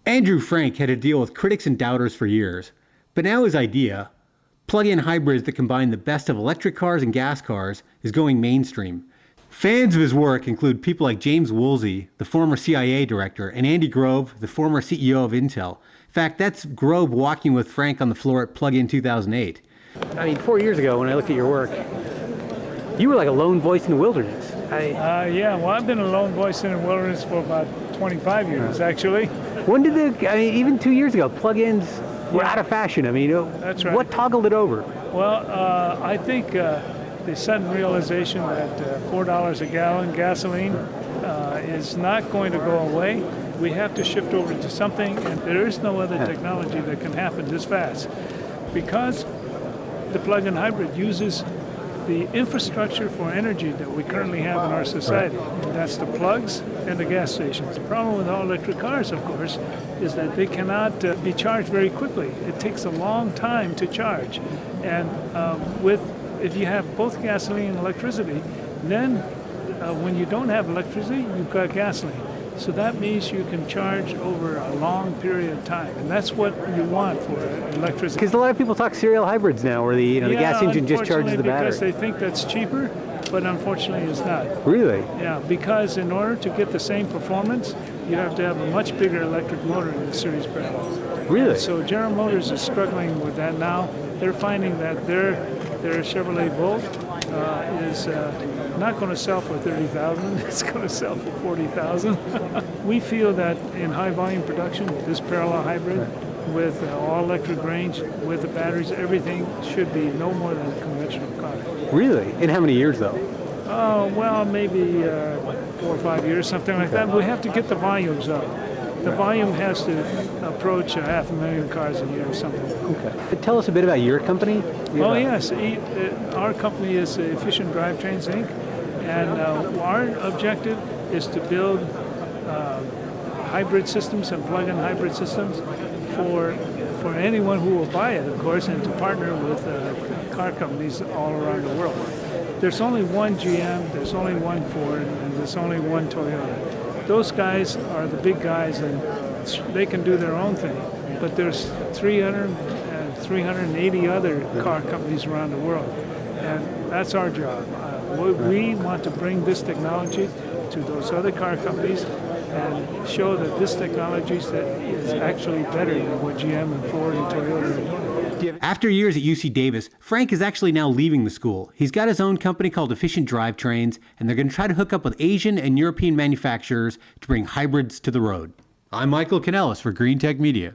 Andrew Frank had to deal with critics and doubters for years, but now his idea, plug-in hybrids that combine the best of electric cars and gas cars, is going mainstream. Fans of his work include people like James Woolsey, the former CIA director, and Andy Grove, the former CEO of Intel. In fact, that's Grove walking with Frank on the floor at Plug-in 2008. I mean, 4 years ago when I looked at your work, you were like a lone voice in the wilderness. Yeah, well, I've been a lone voice in the wilderness for about 25 years, actually. When did even 2 years ago, plug-ins were out of fashion. I mean, that's right. What toggled it over? Well, I think the sudden realization that $4 a gallon gasoline is not going to go away. We have to shift over to something, and there is no other technology that can happen this fast. Because the plug-in hybrid uses the infrastructure for energy that we currently have in our society. And that's the plugs and the gas stations. The problem with all electric cars, of course, is that they cannot be charged very quickly. It takes a long time to charge. And if you have both gasoline and electricity, then when you don't have electricity, you've got gasoline. So that means you can charge over a long period of time, and that's what you want for electricity. Because a lot of people talk serial hybrids now, where the gas engine just charges the battery. Because they think that's cheaper, but unfortunately it's not. Really? Yeah, because in order to get the same performance, you have to have a much bigger electric motor in the series parallel. Really? So General Motors is struggling with that now. They're finding that their Chevrolet Volt is not going to sell for $30,000. It's going to sell for $40,000. We feel that in high volume production, this parallel hybrid with all electric range, with the batteries, everything should be no more than a conventional car. Really? In how many years though? Oh, well, maybe 4 or 5 years, something like that. We have to get the volumes up. The volume has to approach 500,000 cars a year or something. Okay. Tell us a bit about your company. Oh, yes. Our company is Efficient Drivetrains, Inc., and our objective is to build hybrid systems and plug-in hybrid systems for anyone who will buy it, of course, and to partner with car companies all around the world. There's only one GM, there's only one Ford, and there's only one Toyota. Those guys are the big guys, and they can do their own thing. But there's 380 other car companies around the world, and that's our job. We want to bring this technology to those other car companies and show that this technology is actually better than what GM and Ford and Toyota are doing. After years at UC Davis, Frank is actually now leaving the school. He's got his own company called Efficient Drivetrains, and they're going to try to hook up with Asian and European manufacturers to bring hybrids to the road. I'm Michael Kanellis for Green Tech Media.